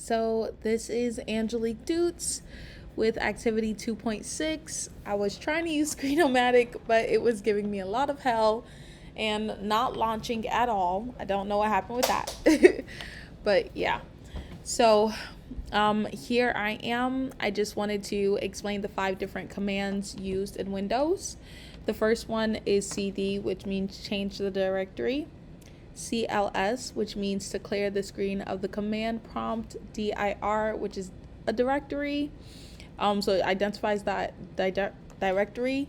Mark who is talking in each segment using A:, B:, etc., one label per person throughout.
A: So this is Angelique Dutes with Activity 2.6. I was trying to use Screenomatic, but it was giving me a lot of hell and not launching at all. I don't know what happened with that. But yeah. So here I am. I just wanted to explain the 5 different commands used in Windows. The first one is cd, which means change the directory. CLS, which means to clear the screen of the command prompt. DIR, which is a directory, so it identifies that directory.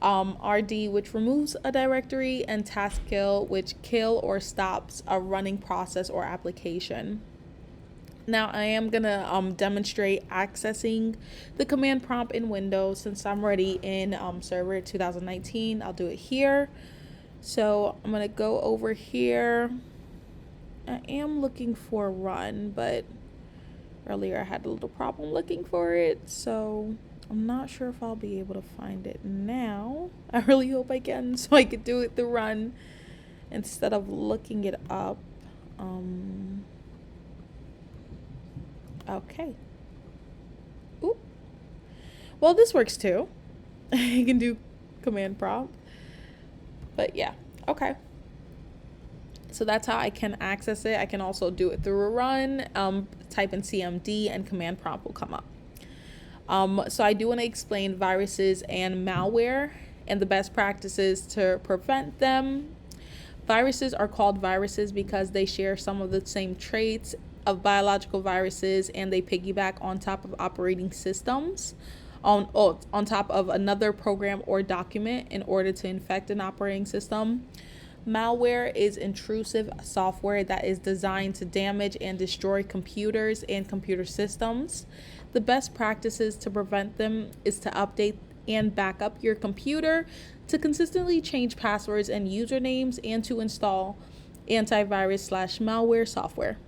A: RD, which removes a directory, and task kill, which kill or stops a running process or application. Now I am gonna demonstrate accessing the command prompt in Windows. Since I'm already in server 2019, I'll do it here. So I'm gonna go over here. I am looking for run, but earlier I had a little problem looking for it, so I'm not sure if I'll be able to find it now. I really hope I can, so I could do it through run instead of looking it up. Okay. Oop. Well, this works too. You can do command prompt. But yeah, okay. So that's how I can access it. I can also do it through a run. Type in CMD and command prompt will come up. So I do want to explain viruses and malware and the best practices to prevent them. Viruses are called viruses because they share some of the same traits of biological viruses, and they piggyback on top of operating systems, on top of another program or document in order to infect an operating system. Malware is intrusive software that is designed to damage and destroy computers and computer systems. The best practices to prevent them is to update and back up your computer, to consistently change passwords and usernames, and to install antivirus/malware software.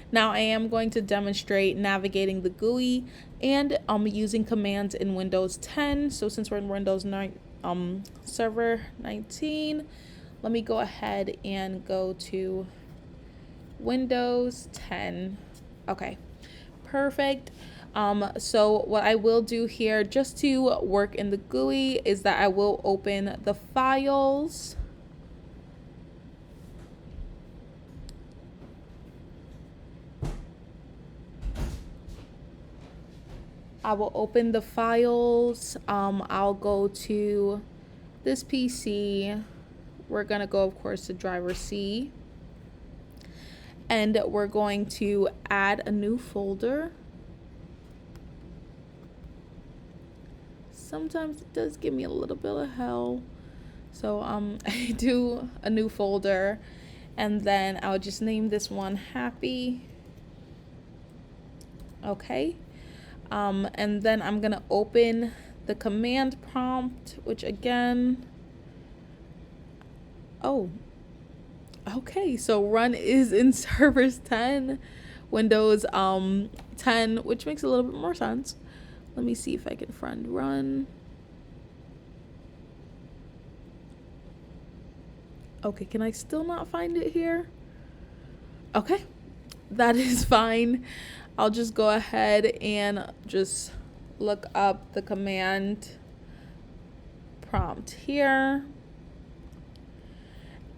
A: Now I am going to demonstrate navigating the GUI and using commands in Windows 10. So since we're in Windows 9, Server 19, let me go ahead and go to Windows 10. Okay, perfect. So what I will do here, just to work in the GUI, is that I will open the files. I will open the files. I'll go to this PC. We're going to go, of course, to driver C. And we're going to add a new folder. Sometimes it does give me a little bit of hell. So I do a new folder, and then I'll just name this one Happy. Okay. And then I'm gonna open the command prompt, which again, okay, so run is in servers 10, Windows 10, which makes a little bit more sense. Let me see if I can find run. Okay, can I still not find it here? Okay, that is fine. I'll just go ahead and just look up the command prompt here.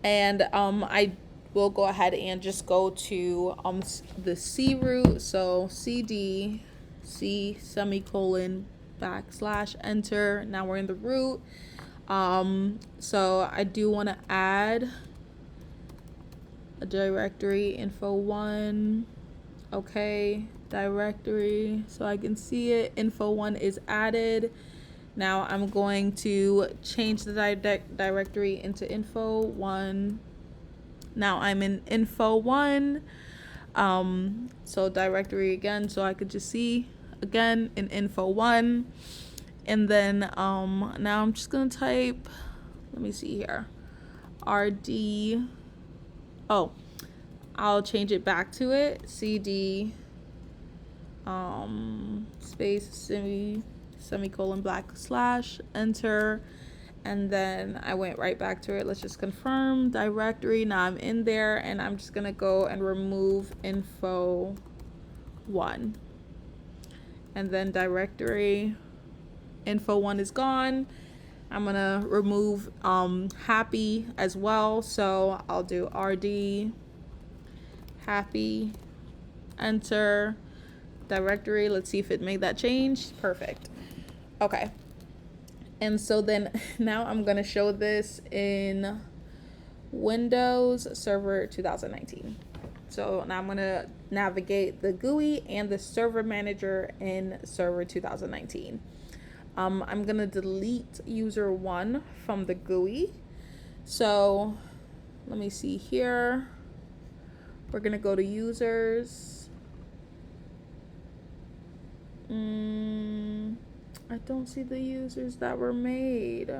A: And I will go ahead and just go to the C root. So CD, C semicolon / enter. Now we're in the root. So I do want to add a directory info1. Okay, directory, so I can see it. Info1 is added. Now I'm going to change the directory into info1. Now I'm in info1. So directory again, so I could just see again in info1. And then now I'm just gonna type, let me see here, RD. I'll change it back to it. CD space semicolon / enter, and then I went right back to it. Let's just confirm directory. Now I'm in there, and I'm just gonna go and remove info 1. And then directory info 1 is gone. I'm gonna remove happy as well. So I'll do RD happy, enter directory. Let's see if it made that change. Perfect. Okay. And so then now I'm gonna show this in Windows Server 2019. So now I'm gonna navigate the GUI and the server manager in Server 2019. I'm gonna delete user 1 from the GUI. So let me see here. We're gonna go to users. I don't see the users that were made.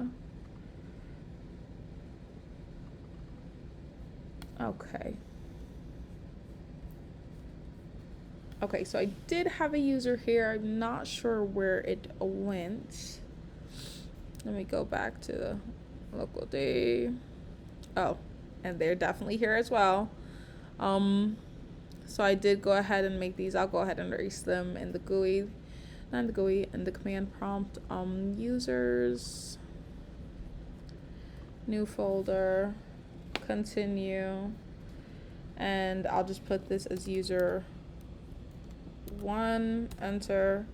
A: Okay. Okay, so I did have a user here. I'm not sure where it went. Let me go back to the local day. Oh, and they're definitely here as well. So I did go ahead and make these. I'll go ahead and erase them in the GUI. Not in the GUI, in the command prompt. Users, new folder, continue, and I'll just put this as user 1, enter,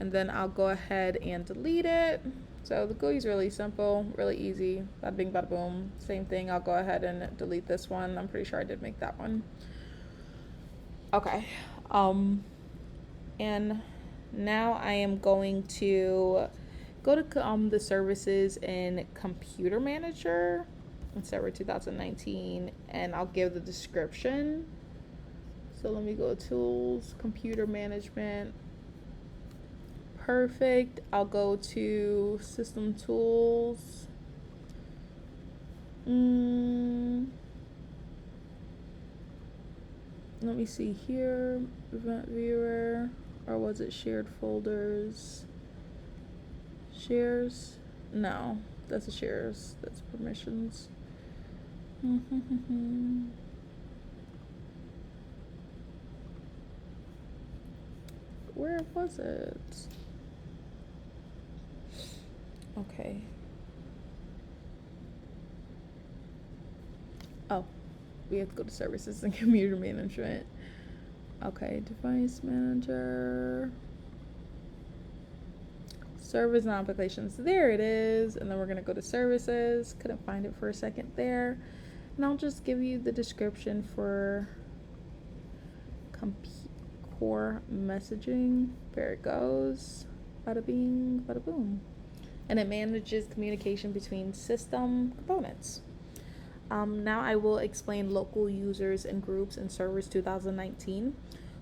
A: and then I'll go ahead and delete it. So the GUI is really simple, really easy. Bada bing, bada boom. Same thing. I'll go ahead and delete this one. I'm pretty sure I did make that one. Okay. And now I am going to go to the services in Computer Manager in Server 2019, and I'll give the description. So let me go to Tools, Computer Management. Perfect. I'll go to System Tools. Let me see here. Event Viewer. Or was it shared folders? Shares? No, that's a shares. That's permissions. Where was it? Okay. Oh, we have to go to services and computer management. Okay, device manager. Service and applications. There it is. And then we're going to go to services. Couldn't find it for a second there. And I'll just give you the description for core messaging. There it goes. Bada bing, bada boom. And it manages communication between system components. Now I will explain local users and groups in Servers 2019.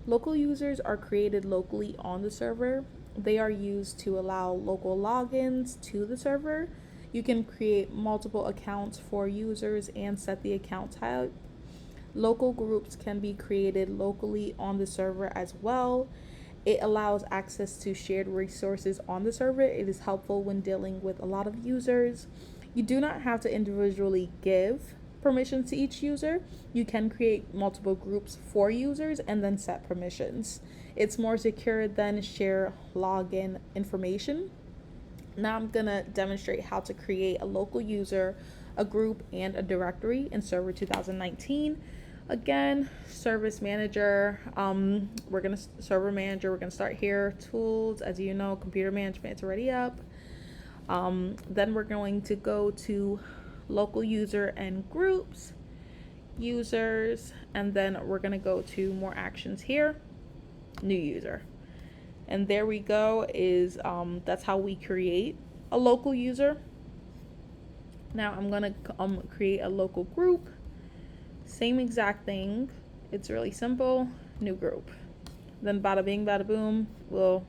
A: Local users are created locally on the server. They are used to allow local logins to the server. You can create multiple accounts for users and set the account type. Local groups can be created locally on the server as well. It allows access to shared resources on the server. It is helpful when dealing with a lot of users. You do not have to individually give permissions to each user. You can create multiple groups for users and then set permissions. It's more secure than share login information. Now I'm gonna demonstrate how to create a local user, a group, and a directory in Server 2019. Again, service manager, server manager, we're gonna start here. Tools, as you know, computer management, it's already up. Then we're going to go to local user and groups, users, and then we're gonna go to more actions here, new user. And there we go, is that's how we create a local user. Now I'm gonna create a local group. Same exact thing. It's really simple. New group. Then bada bing, bada boom. We'll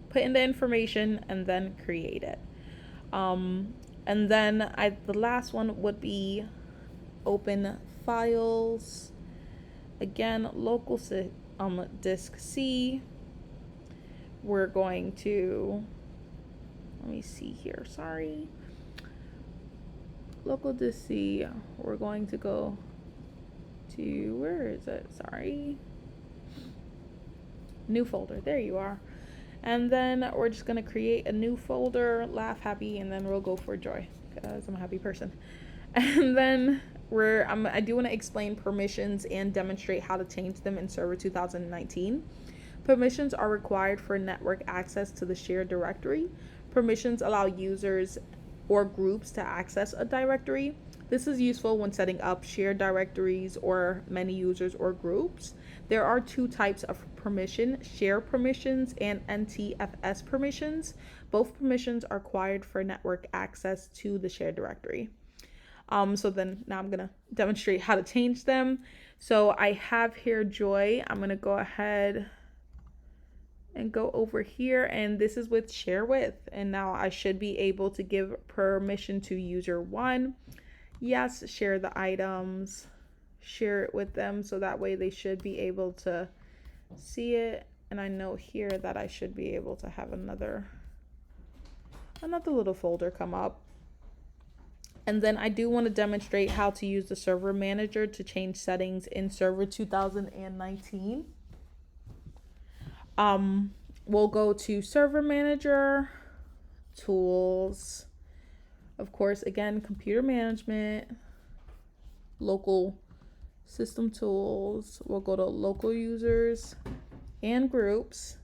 A: put in the information and then create it. And then the last one would be open files. Again, local disk C. We're going to, let me see here. Sorry. Local disk C. We're going to go to, where is it? Sorry. New folder. There you are. And then we're just going to create a new folder, laugh happy, and then we'll go for joy because I'm a happy person. And then I do want to explain permissions and demonstrate how to change them in Server 2019. Permissions are required for network access to the shared directory. Permissions allow users or groups to access a directory. This is useful when setting up shared directories or many users or groups. There are two types of permission, share permissions and NTFS permissions. Both permissions are required for network access to the shared directory. So then now I'm going to demonstrate how to change them. So I have here Joy. I'm going to go ahead and go over here, and this is with share with, and now I should be able to give permission to user 1. Yes, share the items, share it with them, so that way they should be able to see it. And I know here that I should be able to have another little folder come up. And then I do want to demonstrate how to use the server manager to change settings in Server 2019. We'll go to server manager, tools, of course, again, computer management, local system tools. We'll go to local users and groups.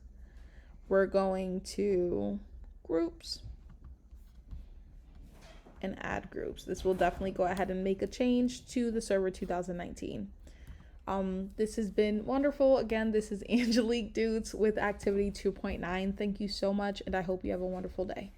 A: We're going to groups and add groups. This will definitely go ahead and make a change to the Server 2019. This has been wonderful. Again, this is Angelique Dutes with Activity 2.9. Thank you so much, and I hope you have a wonderful day.